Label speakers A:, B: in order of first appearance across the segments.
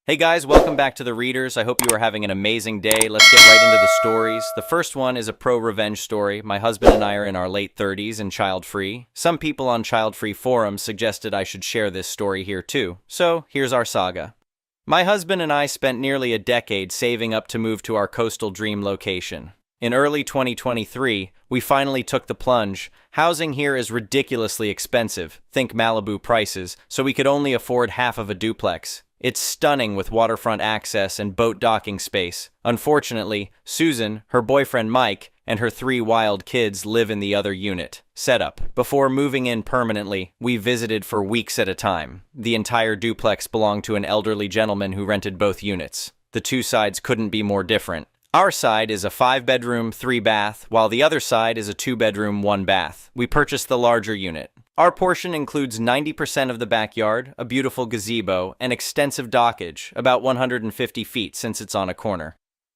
A: Hey guys, welcome back to The Readers. I hope you are having an amazing day. Let's get right into the stories. The first one is a pro-revenge story. My husband and I are in our late 30s and child-free. Some people on child-free forums suggested I should share this story here too. So, here's our saga. My husband and I spent nearly a decade saving up to move to our coastal dream location. In early 2023, we finally took the plunge. Housing here is ridiculously expensive, think Malibu prices, so we could only afford half of a duplex. It's stunning with waterfront access and boat docking space. Unfortunately, Susan, her boyfriend Mike, and her 3 wild kids live in the other unit. Setup. Before moving in permanently, we visited for weeks at a time. The entire duplex belonged to an elderly gentleman who rented both units. The two sides couldn't be more different. Our side is a 5-bedroom, 3-bath, while the other side is a 2-bedroom, 1-bath. We purchased the larger unit. Our portion includes 90% of the backyard, a beautiful gazebo, and extensive dockage, about 150 feet since it's on a corner.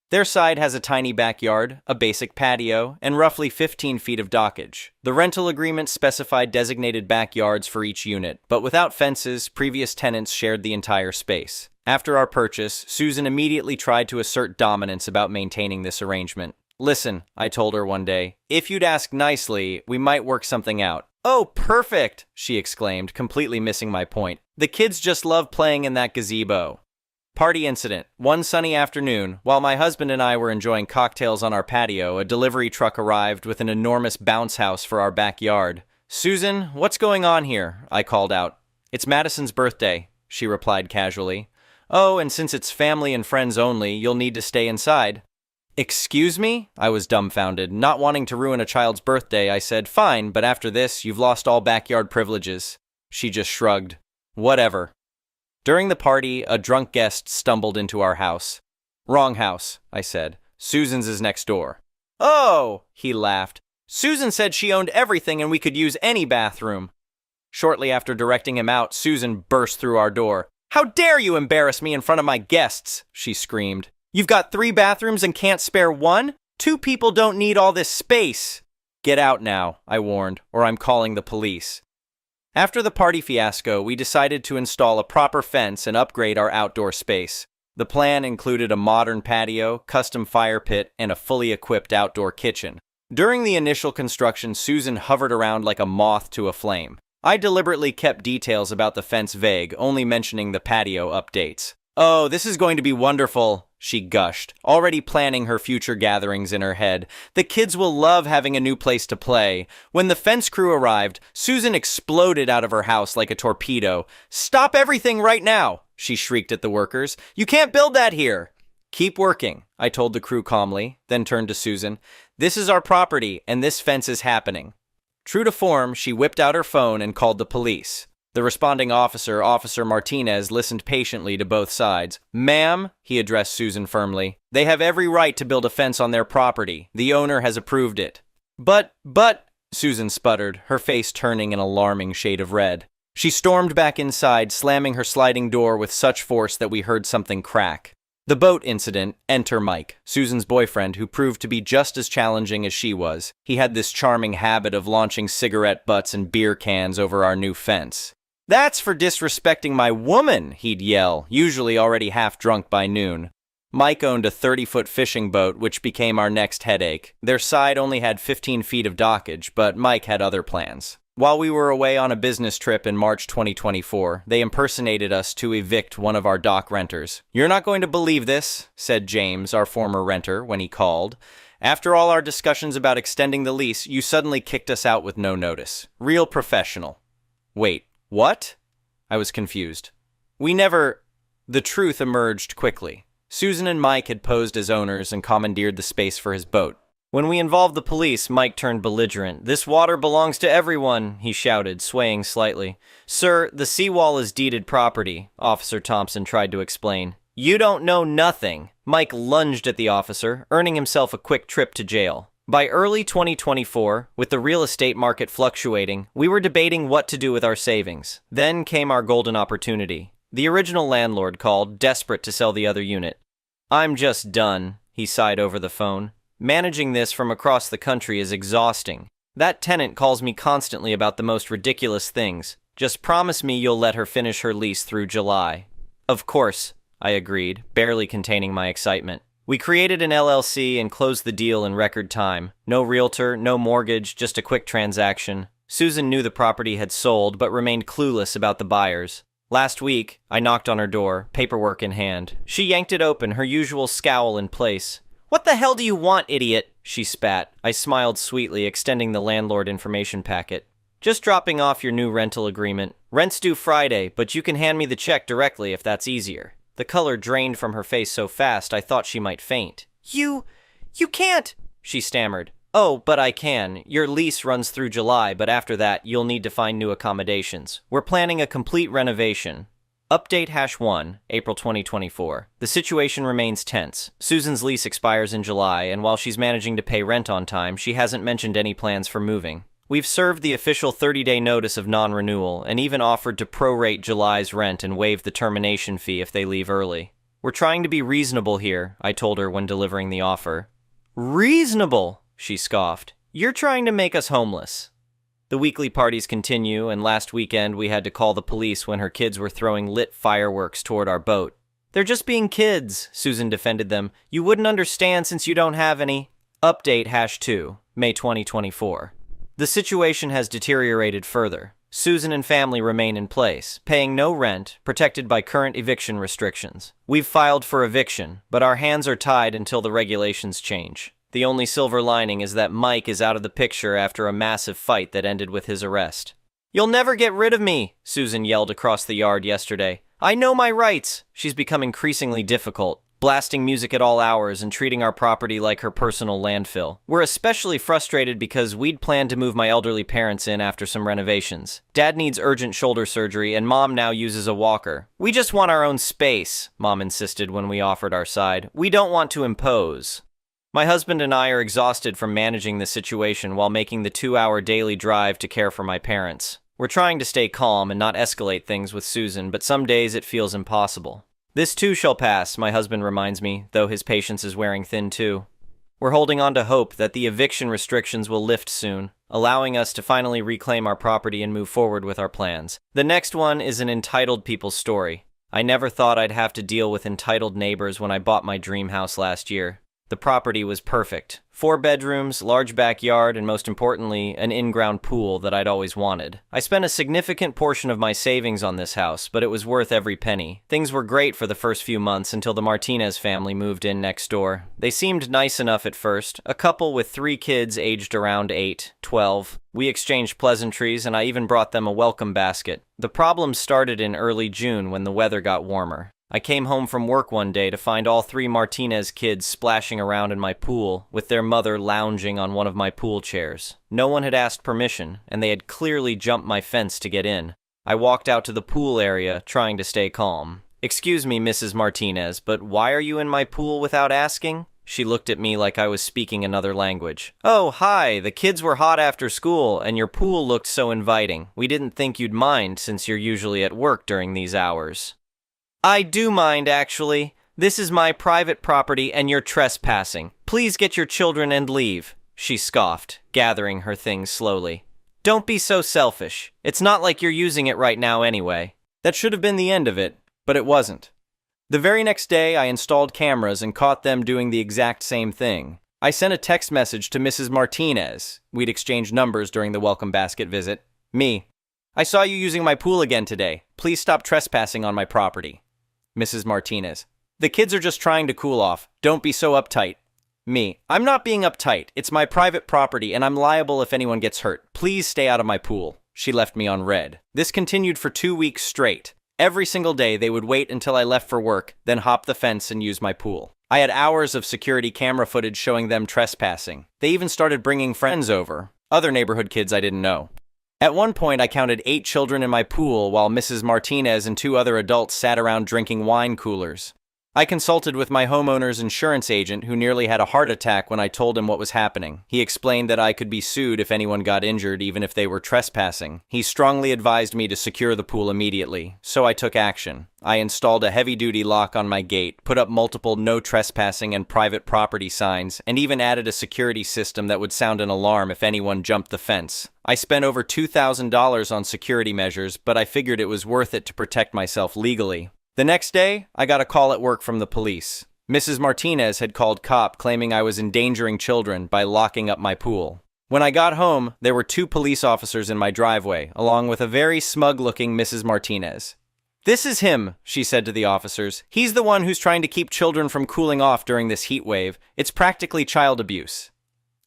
A: Their side has a tiny backyard, a basic patio, and roughly 15 feet of dockage. The rental agreement specified designated backyards for each unit, but without fences, previous tenants shared the entire space. After our purchase, Susan immediately tried to assert dominance about maintaining this arrangement. "Listen," I told her one day, "if you'd ask nicely, we might work something out." "Oh, perfect!" she exclaimed, completely missing my point. "The kids just love playing in that gazebo." Party incident. One sunny afternoon, while my husband and I were enjoying cocktails on our patio, a delivery truck arrived with an enormous bounce house for our backyard. "Susan, what's going on here?" I called out. "It's Madison's birthday," she replied casually. "Oh, and since it's family and friends only, you'll need to stay inside." "Excuse me?" I was dumbfounded. Not wanting to ruin a child's birthday, I said, "Fine, but after this, you've lost all backyard privileges." She just shrugged. "Whatever." During the party, a drunk guest stumbled into our house. "Wrong house," I said. "Susan's is next door." "Oh!" he laughed. "Susan said she owned everything and we could use any bathroom." Shortly after directing him out, Susan burst through our door. "How dare you embarrass me in front of my guests?" she screamed. "You've got 3 bathrooms and can't spare one? 2 people don't need all this space." "Get out now," I warned, "or I'm calling the police." After the party fiasco, we decided to install a proper fence and upgrade our outdoor space. The plan included a modern patio, custom fire pit, and a fully equipped outdoor kitchen. During the initial construction, Susan hovered around like a moth to a flame. I deliberately kept details about the fence vague, only mentioning the patio updates. "Oh, this is going to be wonderful," she gushed, already planning her future gatherings in her head. "The kids will love having a new place to play." When the fence crew arrived, Susan exploded out of her house like a torpedo. "Stop everything right now!" she shrieked at the workers. "You can't build that here!" "Keep working," I told the crew calmly, then turned to Susan. "This is our property, and this fence is happening." True to form, she whipped out her phone and called the police. The responding officer, Officer Martinez, listened patiently to both sides. "Ma'am," he addressed Susan firmly, "they have every right to build a fence on their property. The owner has approved it." But, Susan sputtered, her face turning an alarming shade of red. She stormed back inside, slamming her sliding door with such force that we heard something crack. The boat incident. Enter Mike, Susan's boyfriend, who proved to be just as challenging as she was. He had this charming habit of launching cigarette butts and beer cans over our new fence. "That's for disrespecting my woman," he'd yell, usually already half drunk by noon. Mike owned a 30-foot fishing boat, which became our next headache. Their side only had 15 feet of dockage, but Mike had other plans. While we were away on a business trip in March 2024, they impersonated us to evict one of our dock renters. "You're not going to believe this," said James, our former renter, when he called. "After all our discussions about extending the lease, you suddenly kicked us out with no notice. Real professional." "Wait, what?" I was confused. "We never—" The truth emerged quickly. Susan and Mike had posed as owners and commandeered the space for his boat. When we involved the police, Mike turned belligerent. "This water belongs to everyone," he shouted, swaying slightly. "Sir, the seawall is deeded property," Officer Thompson tried to explain. "You don't know nothing." Mike lunged at the officer, earning himself a quick trip to jail. By early 2024, with the real estate market fluctuating, we were debating what to do with our savings. Then came our golden opportunity. The original landlord called, desperate to sell the other unit. "I'm just done," he sighed over the phone. "Managing this from across the country is exhausting. That tenant calls me constantly about the most ridiculous things. Just promise me you'll let her finish her lease through July." "Of course," I agreed, barely containing my excitement. We created an LLC and closed the deal in record time. No realtor, no mortgage, just a quick transaction. Susan knew the property had sold, but remained clueless about the buyers. Last week, I knocked on her door, paperwork in hand. She yanked it open, her usual scowl in place. "What the hell do you want, idiot?" she spat. I smiled sweetly, extending the landlord information packet. "Just dropping off your new rental agreement. Rent's due Friday, but you can hand me the check directly if that's easier." The color drained from her face so fast I thought she might faint. You can't," she stammered. "Oh, but I can. Your lease runs through July, but after that, you'll need to find new accommodations. We're planning a complete renovation." Update #1, April 2024. The situation remains tense. Susan's lease expires in July, and while she's managing to pay rent on time, she hasn't mentioned any plans for moving. We've served the official 30-day notice of non-renewal and even offered to prorate July's rent and waive the termination fee if they leave early. "We're trying to be reasonable here," I told her when delivering the offer. "Reasonable?" she scoffed. "You're trying to make us homeless." The weekly parties continue, and last weekend we had to call the police when her kids were throwing lit fireworks toward our boat. "They're just being kids," Susan defended them. "You wouldn't understand since you don't have any." Update #2, May 2024. The situation has deteriorated further. Susan and family remain in place, paying no rent, protected by current eviction restrictions. We've filed for eviction, but our hands are tied until the regulations change. The only silver lining is that Mike is out of the picture after a massive fight that ended with his arrest. "You'll never get rid of me," Susan yelled across the yard yesterday. "I know my rights." She's become increasingly difficult, blasting music at all hours and treating our property like her personal landfill. We're especially frustrated because we'd planned to move my elderly parents in after some renovations. Dad needs urgent shoulder surgery and Mom now uses a walker. "We just want our own space," Mom insisted when we offered our side. "We don't want to impose." My husband and I are exhausted from managing the situation while making the 2-hour daily drive to care for my parents. We're trying to stay calm and not escalate things with Susan, but some days it feels impossible. "This too shall pass," my husband reminds me, though his patience is wearing thin too. We're holding on to hope that the eviction restrictions will lift soon, allowing us to finally reclaim our property and move forward with our plans. The next one is an entitled people's story. I never thought I'd have to deal with entitled neighbors when I bought my dream house last year. The property was perfect. 4 bedrooms, large backyard, and most importantly, an in-ground pool that I'd always wanted. I spent a significant portion of my savings on this house, but it was worth every penny. Things were great for the first few months until the Martinez family moved in next door. They seemed nice enough at first, a couple with 3 kids aged around 8, 12. We exchanged pleasantries, and I even brought them a welcome basket. The problem started in early June when the weather got warmer. I came home from work one day to find all 3 Martinez kids splashing around in my pool, with their mother lounging on one of my pool chairs. No one had asked permission, and they had clearly jumped my fence to get in. I walked out to the pool area, trying to stay calm. "Excuse me, Mrs. Martinez, but why are you in my pool without asking?" She looked at me like I was speaking another language. "Oh, hi, the kids were hot after school, and your pool looked so inviting. We didn't think you'd mind since you're usually at work during these hours." "I do mind, actually. This is my private property and you're trespassing. Please get your children and leave," she scoffed, gathering her things slowly. "Don't be so selfish. It's not like you're using it right now anyway." That should have been the end of it, but it wasn't. The very next day, I installed cameras and caught them doing the exact same thing. I sent a text message to Mrs. Martinez. We'd exchanged numbers during the welcome basket visit. Me: "I saw you using my pool again today. Please stop trespassing on my property." Mrs. Martinez: "The kids are just trying to cool off. Don't be so uptight." Me: "I'm not being uptight. It's my private property and I'm liable if anyone gets hurt. Please stay out of my pool." She left me on red. This continued for 2 weeks straight. Every single day they would wait until I left for work, then hop the fence and use my pool. I had hours of security camera footage showing them trespassing. They even started bringing friends over, other neighborhood kids I didn't know. At one point, I counted 8 children in my pool while Mrs. Martinez and 2 other adults sat around drinking wine coolers. I consulted with my homeowner's insurance agent, who nearly had a heart attack when I told him what was happening. He explained that I could be sued if anyone got injured, even if they were trespassing. He strongly advised me to secure the pool immediately, so I took action. I installed a heavy-duty lock on my gate, put up multiple no trespassing and private property signs, and even added a security system that would sound an alarm if anyone jumped the fence. I spent over $2,000 on security measures, but I figured it was worth it to protect myself legally. The next day, I got a call at work from the police. Mrs. Martinez had called cop claiming I was endangering children by locking up my pool. When I got home, there were 2 police officers in my driveway, along with a very smug-looking Mrs. Martinez. "This is him," she said to the officers. "He's the one who's trying to keep children from cooling off during this heat wave. It's practically child abuse."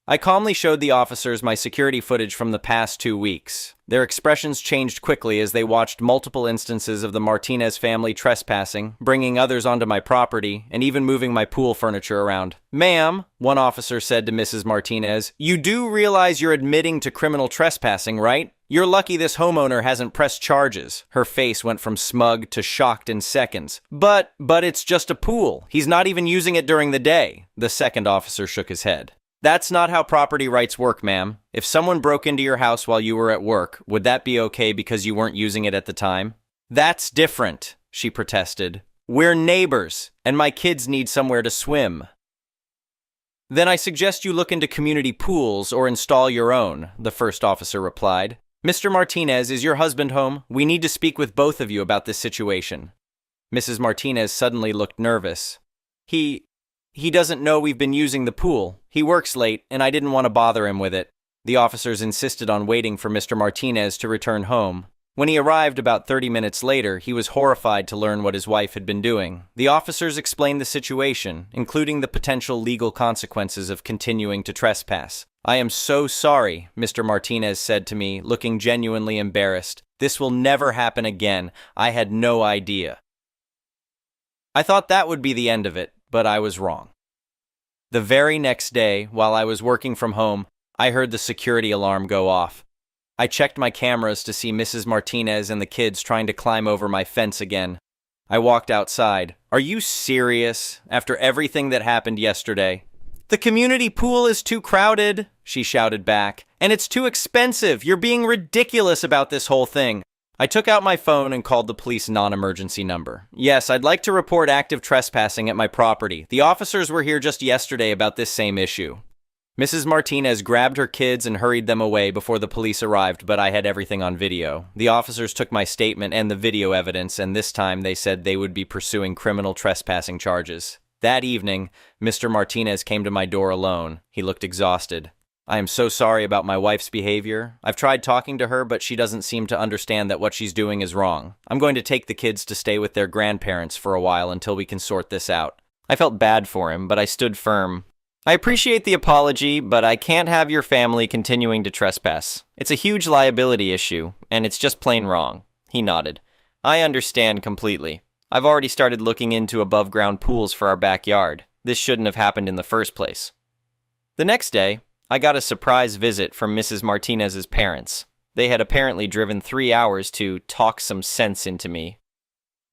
A: I calmly showed the officers my security footage from the past 2 weeks. Their expressions changed quickly as they watched multiple instances of the Martinez family trespassing, bringing others onto my property, and even moving my pool furniture around. "Ma'am," one officer said to Mrs. Martinez, "you do realize you're admitting to criminal trespassing, right? You're lucky this homeowner hasn't pressed charges." Her face went from smug to shocked in seconds. But it's just a pool. He's not even using it during the day." The second officer shook his head. "That's not how property rights work, ma'am. If someone broke into your house while you were at work, would that be okay because you weren't using it at the time?" "That's different," she protested. "We're neighbors, and my kids need somewhere to swim." "Then I suggest you look into community pools or install your own," the first officer replied. "Mr. Martinez, is your husband home? We need to speak with both of you about this situation." Mrs. Martinez suddenly looked nervous. He doesn't know we've been using the pool. He works late, and I didn't want to bother him with it." The officers insisted on waiting for Mr. Martinez to return home. When he arrived about 30 minutes later, he was horrified to learn what his wife had been doing. The officers explained the situation, including the potential legal consequences of continuing to trespass. "I am so sorry," Mr. Martinez said to me, looking genuinely embarrassed. "This will never happen again. I had no idea." I thought that would be the end of it, but I was wrong. The very next day, while I was working from home, I heard the security alarm go off. I checked my cameras to see Mrs. Martinez and the kids trying to climb over my fence again. I walked outside. "Are you serious? After everything that happened yesterday?" "The community pool is too crowded," she shouted back. "And it's too expensive. You're being ridiculous about this whole thing." I took out my phone and called the police non-emergency number. "Yes, I'd like to report active trespassing at my property. The officers were here just yesterday about this same issue." Mrs. Martinez grabbed her kids and hurried them away before the police arrived, but I had everything on video. The officers took my statement and the video evidence, and this time they said they would be pursuing criminal trespassing charges. That evening, Mr. Martinez came to my door alone. He looked exhausted. "I am so sorry about my wife's behavior. I've tried talking to her, but she doesn't seem to understand that what she's doing is wrong. I'm going to take the kids to stay with their grandparents for a while until we can sort this out." I felt bad for him, but I stood firm. "I appreciate the apology, but I can't have your family continuing to trespass. It's a huge liability issue, and it's just plain wrong." He nodded. "I understand completely. I've already started looking into above-ground pools for our backyard. This shouldn't have happened in the first place." The next day, I got a surprise visit from Mrs. Martinez's parents. They had apparently driven 3 hours to talk some sense into me.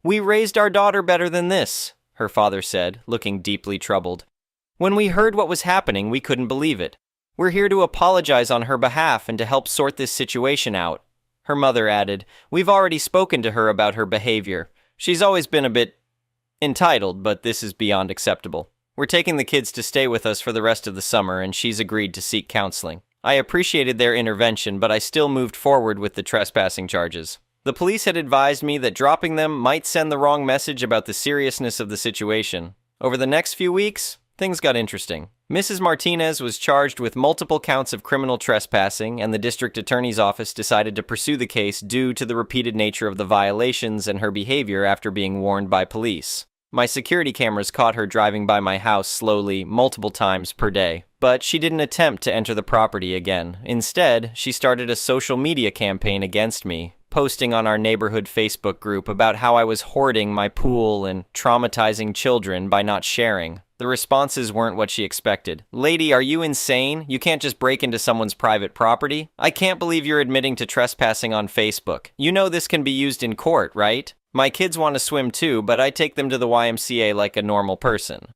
A: "We raised our daughter better than this," her father said, looking deeply troubled. "When we heard what was happening, we couldn't believe it. We're here to apologize on her behalf and to help sort this situation out." Her mother added, "We've already spoken to her about her behavior. She's always been a bit entitled, but this is beyond acceptable. We're taking the kids to stay with us for the rest of the summer, and she's agreed to seek counseling." I appreciated their intervention, but I still moved forward with the trespassing charges. The police had advised me that dropping them might send the wrong message about the seriousness of the situation. Over the next few weeks, things got interesting. Mrs. Martinez was charged with multiple counts of criminal trespassing, and the district attorney's office decided to pursue the case due to the repeated nature of the violations and her behavior after being warned by police. My security cameras caught her driving by my house slowly multiple times per day, but she didn't attempt to enter the property again. Instead, she started a social media campaign against me, posting on our neighborhood Facebook group about how I was hoarding my pool and traumatizing children by not sharing. The responses weren't what she expected. "Lady, are you insane? You can't just break into someone's private property. I can't believe you're admitting to trespassing on Facebook. You know this can be used in court, right? My kids want to swim too, but I take them to the YMCA like a normal person."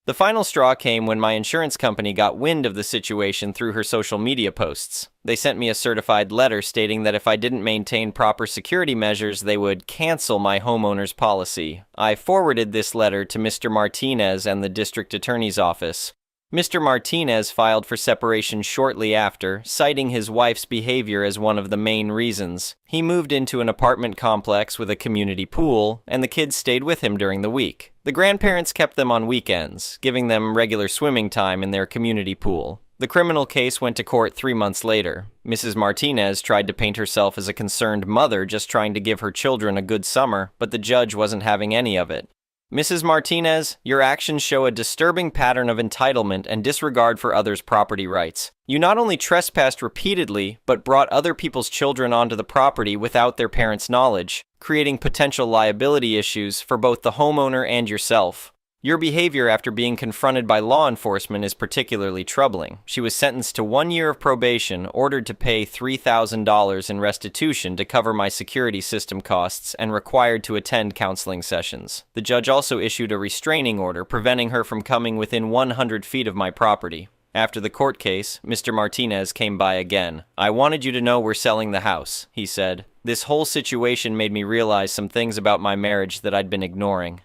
A: The final straw came when my insurance company got wind of the situation through her social media posts. They sent me a certified letter stating that if I didn't maintain proper security measures, they would cancel my homeowner's policy. I forwarded this letter to Mr. Martinez and the district attorney's office. Mr. Martinez filed for separation shortly after, citing his wife's behavior as one of the main reasons. He moved into an apartment complex with a community pool, and the kids stayed with him during the week. The grandparents kept them on weekends, giving them regular swimming time in their community pool. The criminal case went to court 3 months later. Mrs. Martinez tried to paint herself as a concerned mother just trying to give her children a good summer, but the judge wasn't having any of it. Mrs. Martinez, your actions show a disturbing pattern of entitlement and disregard for others' property rights. You not only trespassed repeatedly, but brought other people's children onto the property without their parents' knowledge, creating potential liability issues for both the homeowner and yourself. Your behavior after being confronted by law enforcement is particularly troubling. She was sentenced to 1 year of probation, ordered to pay $3,000 in restitution to cover my security system costs, and required to attend counseling sessions. The judge also issued a restraining order preventing her from coming within 100 feet of my property. After the court case, Mr. Martinez came by again. "I wanted you to know we're selling the house," he said. "This whole situation made me realize some things about my marriage that I'd been ignoring."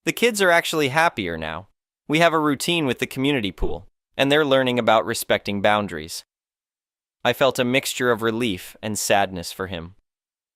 A: The kids are actually happier now. We have a routine with the community pool, and they're learning about respecting boundaries. I felt a mixture of relief and sadness for him.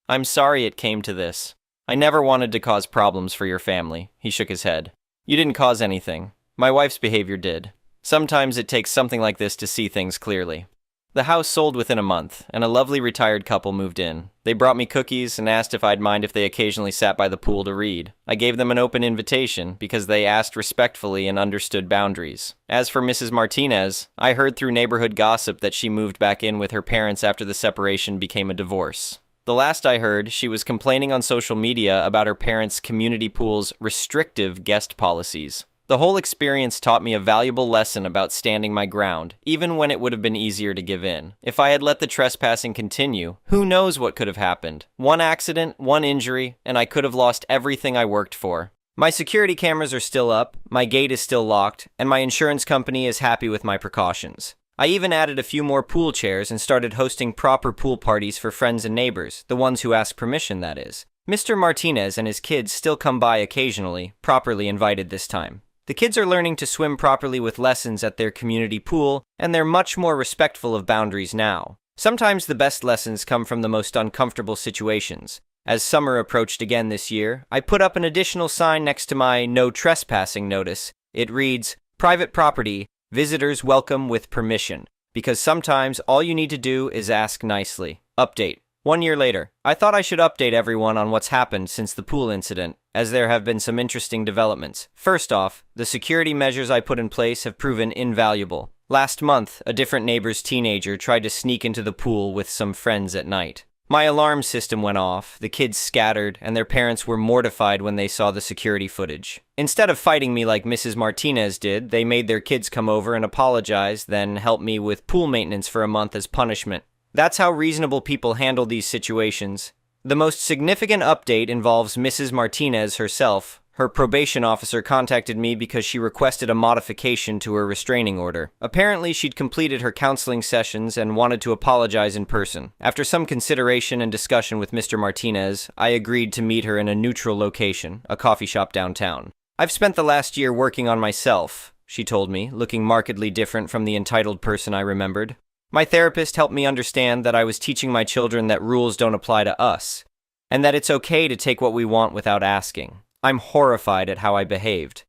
A: "I'm sorry it came to this. I never wanted to cause problems for your family," he shook his head. "You didn't cause anything. My wife's behavior did. Sometimes it takes something like this to see things clearly." The house sold within a month, and a lovely retired couple moved in. They brought me cookies and asked if I'd mind if they occasionally sat by the pool to read. I gave them an open invitation because they asked respectfully and understood boundaries. As for Mrs. Martinez, I heard through neighborhood gossip that she moved back in with her parents after the separation became a divorce. The last I heard, she was complaining on social media about her parents' community pool's restrictive guest policies. The whole experience taught me a valuable lesson about standing my ground, even when it would have been easier to give in. If I had let the trespassing continue, who knows what could have happened? One accident, one injury, and I could have lost everything I worked for. My security cameras are still up, my gate is still locked, and my insurance company is happy with my precautions. I even added a few more pool chairs and started hosting proper pool parties for friends and neighbors, the ones who ask permission, that is. Mr. Martinez and his kids still come by occasionally, properly invited this time. The kids are learning to swim properly with lessons at their community pool, and they're much more respectful of boundaries now. Sometimes the best lessons come from the most uncomfortable situations. As summer approached again this year, I put up an additional sign next to my "No Trespassing" notice. It reads, "Private property, visitors welcome with permission," because sometimes all you need to do is ask nicely. Update. 1 year later, I thought I should update everyone on what's happened since the pool incident, as there have been some interesting developments. First off, the security measures I put in place have proven invaluable. Last month, a different neighbor's teenager tried to sneak into the pool with some friends at night. My alarm system went off, the kids scattered, and their parents were mortified when they saw the security footage. Instead of fighting me like Mrs. Martinez did, they made their kids come over and apologize, then help me with pool maintenance for a month as punishment. That's how reasonable people handle these situations. The most significant update involves Mrs. Martinez herself. Her probation officer contacted me because she requested a modification to her restraining order. Apparently, she'd completed her counseling sessions and wanted to apologize in person. After some consideration and discussion with Mr. Martinez, I agreed to meet her in a neutral location, a coffee shop downtown. "I've spent the last year working on myself," she told me, looking markedly different from the entitled person I remembered. "My therapist helped me understand that I was teaching my children that rules don't apply to us, and that it's okay to take what we want without asking. I'm horrified at how I behaved."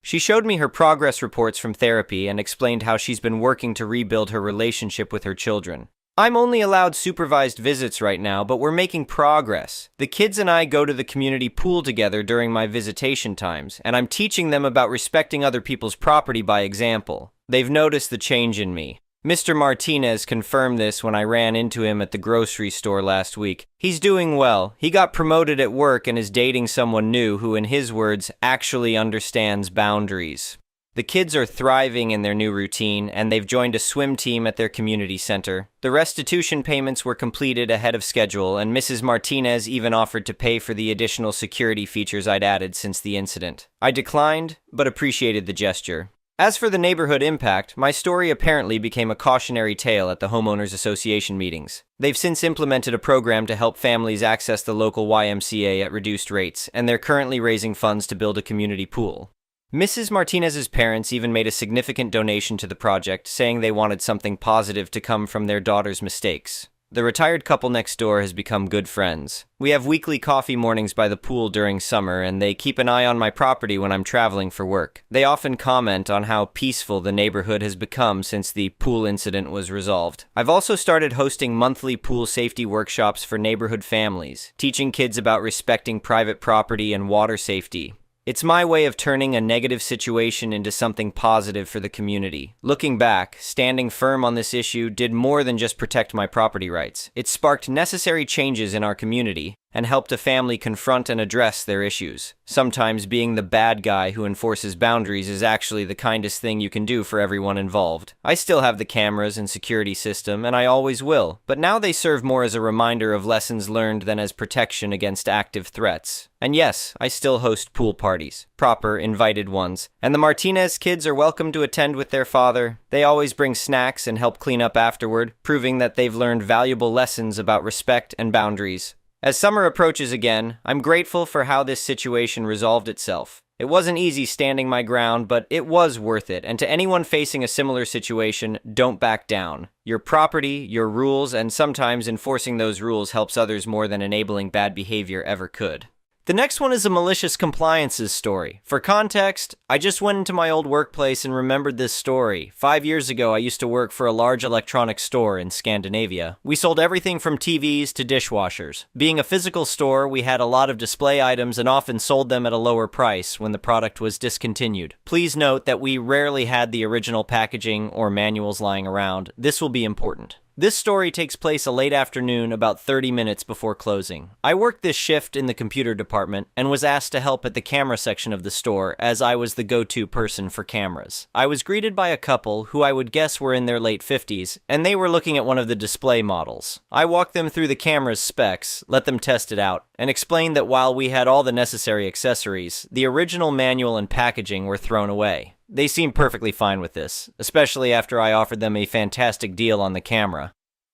A: She showed me her progress reports from therapy and explained how she's been working to rebuild her relationship with her children. "I'm only allowed supervised visits right now, but we're making progress. The kids and I go to the community pool together during my visitation times, and I'm teaching them about respecting other people's property by example. They've noticed the change in me." Mr. Martinez confirmed this when I ran into him at the grocery store last week. "He's doing well. He got promoted at work and is dating someone new who, in his words, actually understands boundaries." The kids are thriving in their new routine, and they've joined a swim team at their community center. The restitution payments were completed ahead of schedule, and Mrs. Martinez even offered to pay for the additional security features I'd added since the incident. I declined, but appreciated the gesture. As for the neighborhood impact, my story apparently became a cautionary tale at the homeowners association meetings. They've since implemented a program to help families access the local YMCA at reduced rates, and they're currently raising funds to build a community pool. Mrs. Martinez's parents even made a significant donation to the project, saying they wanted something positive to come from their daughter's mistakes. The retired couple next door has become good friends. We have weekly coffee mornings by the pool during summer, and they keep an eye on my property when I'm traveling for work. They often comment on how peaceful the neighborhood has become since the pool incident was resolved. I've also started hosting monthly pool safety workshops for neighborhood families, teaching kids about respecting private property and water safety. It's my way of turning a negative situation into something positive for the community. Looking back, standing firm on this issue did more than just protect my property rights. It sparked necessary changes in our community and helped a family confront and address their issues. Sometimes being the bad guy who enforces boundaries is actually the kindest thing you can do for everyone involved. I still have the cameras and security system, and I always will, but now they serve more as a reminder of lessons learned than as protection against active threats. And yes, I still host pool parties, proper, invited ones, and the Martinez kids are welcome to attend with their father. They always bring snacks and help clean up afterward, proving that they've learned valuable lessons about respect and boundaries. As summer approaches again, I'm grateful for how this situation resolved itself. It wasn't easy standing my ground, but it was worth it, and to anyone facing a similar situation, don't back down. Your property, your rules, and sometimes enforcing those rules helps others more than enabling bad behavior ever could. The next one is a malicious compliances story. For context, I just went into my old workplace and remembered this story. 5 years ago, I used to work for a large electronics store in Scandinavia. We sold everything from TVs to dishwashers. Being a physical store, we had a lot of display items and often sold them at a lower price when the product was discontinued. Please note that we rarely had the original packaging or manuals lying around. This will be important. This story takes place a late afternoon about 30 minutes before closing. I worked this shift in the computer department and was asked to help at the camera section of the store as I was the go-to person for cameras. I was greeted by a couple who I would guess were in their late 50s, and they were looking at one of the display models. I walked them through the camera's specs, let them test it out, and explained that while we had all the necessary accessories, the original manual and packaging were thrown away. They seemed perfectly fine with this, especially after I offered them a fantastic deal on the camera.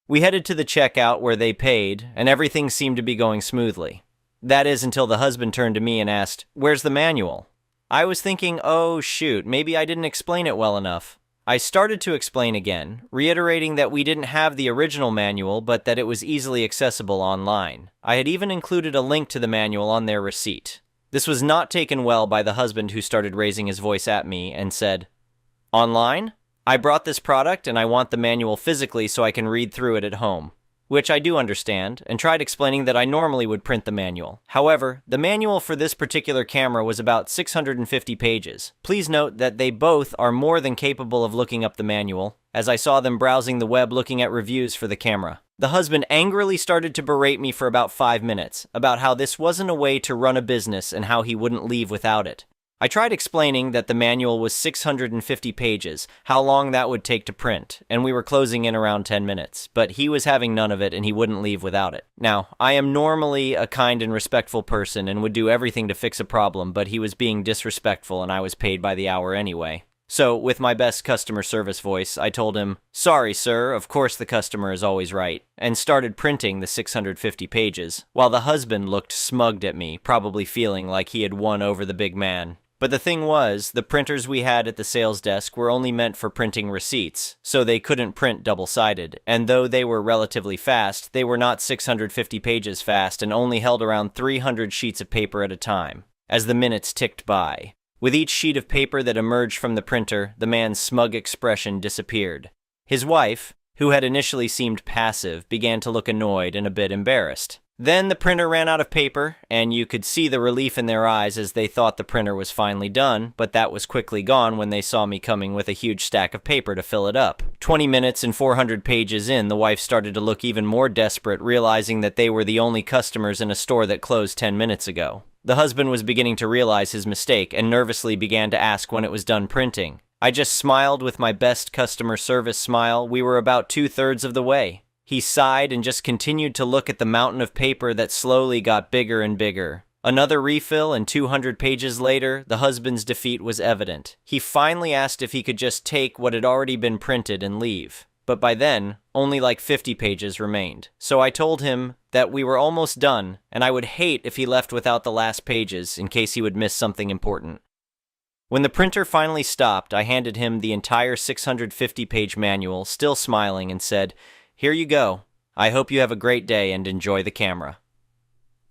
A: We headed to the checkout where they paid, and everything seemed to be going smoothly. That is until the husband turned to me and asked, "Where's the manual?" I was thinking, oh shoot, maybe I didn't explain it well enough. I started to explain again, reiterating that we didn't have the original manual, but that it was easily accessible online. I had even included a link to the manual on their receipt. This was not taken well by the husband, who started raising his voice at me and said, "Online? I brought this product and I want the manual physically so I can read through it at home." Which I do understand, and tried explaining that I normally would print the manual. However, the manual for this particular camera was about 650 pages. Please note that they both are more than capable of looking up the manual, as I saw them browsing the web looking at reviews for the camera. The husband angrily started to berate me for about 5 minutes about how this wasn't a way to run a business and how he wouldn't leave without it. I tried explaining that the manual was 650 pages, how long that would take to print, and we were closing in around 10 minutes, but he was having none of it and he wouldn't leave without it. Now, I am normally a kind and respectful person and would do everything to fix a problem, but he was being disrespectful and I was paid by the hour anyway. So, with my best customer service voice, I told him, "Sorry, sir, of course the customer is always right," and started printing the 650 pages, while the husband looked smugged at me, probably feeling like he had won over the big man. But the thing was, the printers we had at the sales desk were only meant for printing receipts, so they couldn't print double-sided, and though they were relatively fast, they were not 650 pages fast and only held around 300 sheets of paper at a time, as the minutes ticked by. With each sheet of paper that emerged from the printer, the man's smug expression disappeared. His wife, who had initially seemed passive, began to look annoyed and a bit embarrassed. Then the printer ran out of paper, and you could see the relief in their eyes as they thought the printer was finally done, but that was quickly gone when they saw me coming with a huge stack of paper to fill it up. 20 minutes and 400 pages in, the wife started to look even more desperate, realizing that they were the only customers in a store that closed 10 minutes ago. The husband was beginning to realize his mistake and nervously began to ask when it was done printing. I just smiled with my best customer service smile. We were about 2/3 of the way. He sighed and just continued to look at the mountain of paper that slowly got bigger and bigger. Another refill, and 200 pages later, the husband's defeat was evident. He finally asked if he could just take what had already been printed and leave. But by then, only like 50 pages remained. So I told him that we were almost done, and I would hate if he left without the last pages in case he would miss something important. When the printer finally stopped, I handed him the entire 650-page manual, still smiling, and said, "Here you go. I hope you have a great day and enjoy the camera."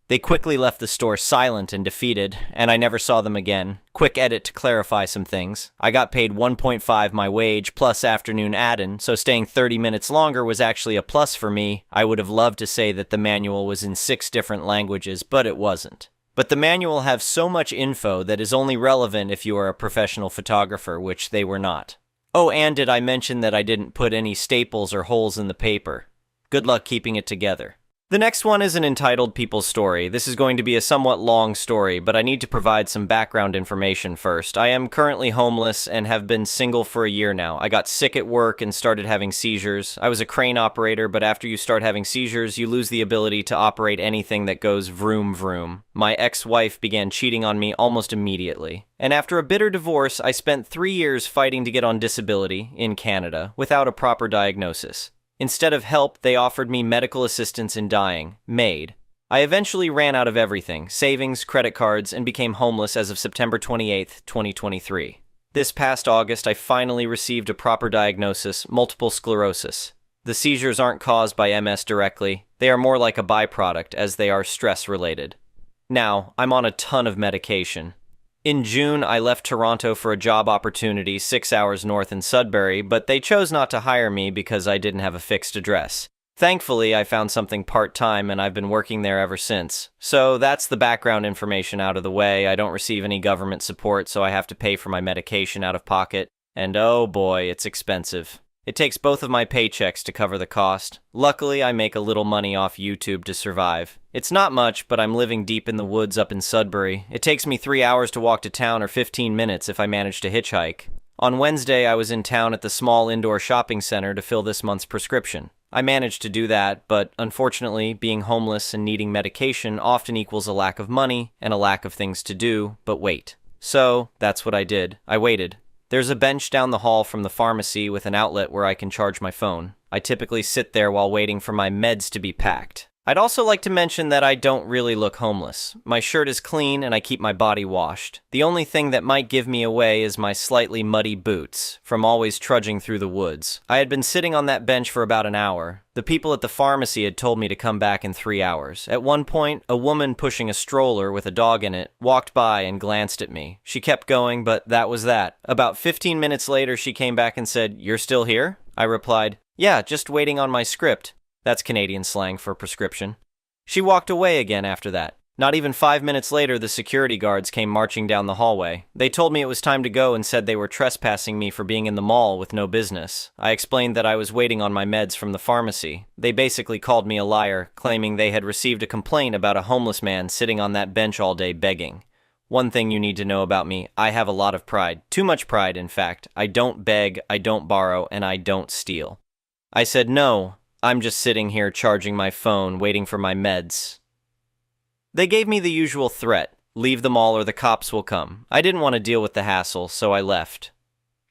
A: They quickly left the store silent and defeated, and I never saw them again. Quick edit to clarify some things. I got paid 1.5 my wage plus afternoon add-in, so staying 30 minutes longer was actually a plus for me. I would have loved to say that the manual was in 6 different languages, but it wasn't. But the manual has so much info that is only relevant if you are a professional photographer, which they were not. Oh, and did I mention that I didn't put any staples or holes in the paper? Good luck keeping it together. The next one is an entitled People's Story. This is going to be a somewhat long story, but I need to provide some background information first. I am currently homeless and have been single for a year now. I got sick at work and started having seizures. I was a crane operator, but after you start having seizures, you lose the ability to operate anything that goes vroom vroom. My ex-wife began cheating on me almost immediately. And after a bitter divorce, I spent 3 years fighting to get on disability in Canada without a proper diagnosis. Instead of help, they offered me medical assistance in dying, MAID. I eventually ran out of everything, savings, credit cards, and became homeless as of September 28, 2023. This past August, I finally received a proper diagnosis, multiple sclerosis. The seizures aren't caused by MS directly. They are more like a byproduct, as they are stress-related. Now, I'm on a ton of medication. In June, I left Toronto for a job opportunity 6 hours north in Sudbury, but they chose not to hire me because I didn't have a fixed address. Thankfully, I found something part-time and I've been working there ever since. So that's the background information out of the way. I don't receive any government support, so I have to pay for my medication out of pocket. And oh boy, it's expensive. It takes both of my paychecks to cover the cost. Luckily, I make a little money off YouTube to survive. It's not much, but I'm living deep in the woods up in Sudbury. It takes me 3 hours to walk to town or 15 minutes if I manage to hitchhike. On Wednesday, I was in town at the small indoor shopping center to fill this month's prescription. I managed to do that, but unfortunately, being homeless and needing medication often equals a lack of money and a lack of things to do, but wait. So, that's what I did. I waited. There's a bench down the hall from the pharmacy with an outlet where I can charge my phone. I typically sit there while waiting for my meds to be packed. I'd also like to mention that I don't really look homeless. My shirt is clean and I keep my body washed. The only thing that might give me away is my slightly muddy boots from always trudging through the woods. I had been sitting on that bench for about an hour. The people at the pharmacy had told me to come back in 3 hours. At one point, a woman pushing a stroller with a dog in it walked by and glanced at me. She kept going, but that was that. About 15 minutes later, she came back and said, "You're still here?" I replied, "Yeah, just waiting on my script." That's Canadian slang for prescription. She walked away again after that. Not even 5 minutes later, the security guards came marching down the hallway. They told me it was time to go and said they were trespassing me for being in the mall with no business. I explained that I was waiting on my meds from the pharmacy. They basically called me a liar, claiming they had received a complaint about a homeless man sitting on that bench all day begging. One thing you need to know about me, I have a lot of pride. Too much pride, in fact. I don't beg, I don't borrow, and I don't steal. I said, "No, I'm just sitting here charging my phone, waiting for my meds." They gave me the usual threat, leave the mall or the cops will come. I didn't want to deal with the hassle, so I left.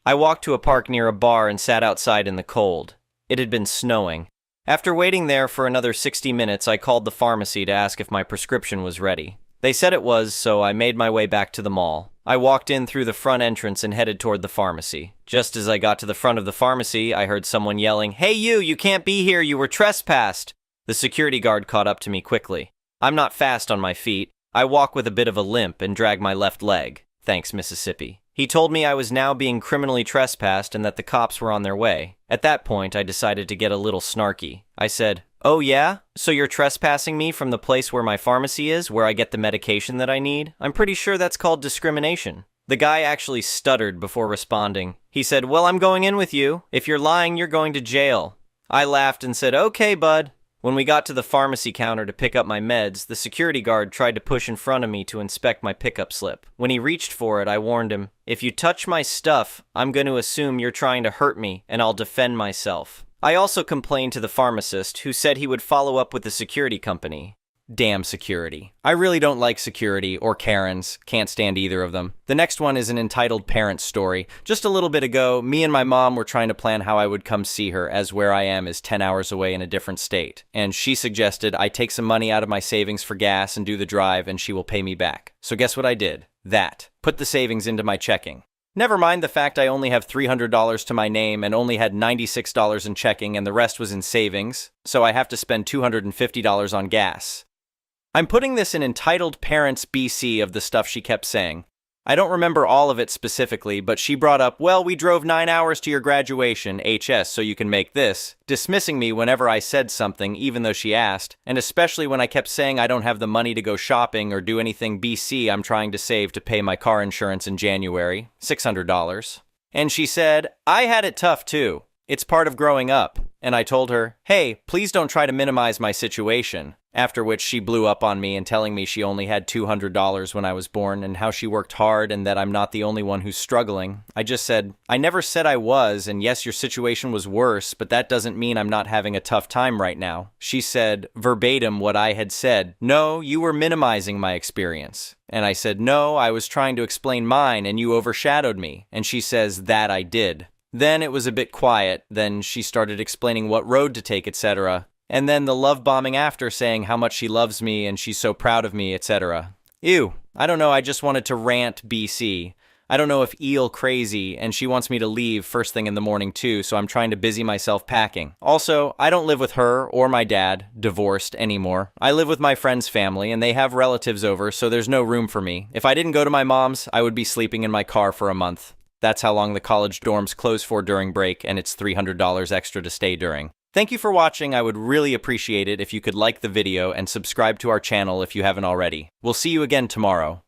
A: I walked to a park near a bar and sat outside in the cold. It had been snowing. After waiting there for another 60 minutes, I called the pharmacy to ask if my prescription was ready. They said it was, so I made my way back to the mall. I walked in through the front entrance and headed toward the pharmacy. Just as I got to the front of the pharmacy, I heard someone yelling, "Hey you can't be here, you were trespassed!" The security guard caught up to me quickly. I'm not fast on my feet. I walk with a bit of a limp and drag my left leg. Thanks, Mississippi. He told me I was now being criminally trespassed and that the cops were on their way. At that point, I decided to get a little snarky. I said, "Oh yeah? So you're trespassing me from the place where my pharmacy is, where I get the medication that I need? I'm pretty sure that's called discrimination." The guy actually stuttered before responding. He said, "Well, I'm going in with you. If you're lying, you're going to jail." I laughed and said, "Okay, bud." When we got to the pharmacy counter to pick up my meds, the security guard tried to push in front of me to inspect my pickup slip. When he reached for it, I warned him, "If you touch my stuff, I'm going to assume you're trying to hurt me, and I'll defend myself." I also complained to the pharmacist, who said he would follow up with the security company. Damn security. I really don't like security or Karens. Can't stand either of them. The next one is an entitled parent story. Just a little bit ago, me and my mom were trying to plan how I would come see her, as where I am is 10 hours away in a different state. And she suggested I take some money out of my savings for gas and do the drive, and she will pay me back. So guess what I did? That. Put the savings into my checking. Never mind the fact I only have $300 to my name and only had $96 in checking and the rest was in savings, so I have to spend $250 on gas. I'm putting this in entitled parents BC of the stuff she kept saying. I don't remember all of it specifically, but she brought up, well, we drove 9 hours to your graduation, HS, so you can make this, dismissing me whenever I said something, even though she asked, and especially when I kept saying I don't have the money to go shopping or do anything BC I'm trying to save to pay my car insurance in January, $600. And she said, I had it tough too. It's part of growing up. And I told her, hey, please don't try to minimize my situation. After which she blew up on me and telling me she only had $200 when I was born and how she worked hard and that I'm not the only one who's struggling. I just said, I never said I was, and yes, your situation was worse, but that doesn't mean I'm not having a tough time right now. She said, verbatim what I had said, no, you were minimizing my experience. And I said, no, I was trying to explain mine and you overshadowed me. And she says, that I did. Then it was a bit quiet, then she started explaining what road to take, etc. And then the love bombing after, saying how much she loves me and she's so proud of me, etc. Ew, I don't know, I just wanted to rant BC. I don't know if eel crazy, and she wants me to leave first thing in the morning too, so I'm trying to busy myself packing. Also, I don't live with her or my dad, divorced, anymore. I live with my friend's family, and they have relatives over, so there's no room for me. If I didn't go to my mom's, I would be sleeping in my car for a month. That's how long the college dorms close for during break, and it's $300 extra to stay during. Thank you for watching. I would really appreciate it if you could like the video and subscribe to our channel if you haven't already. We'll see you again tomorrow.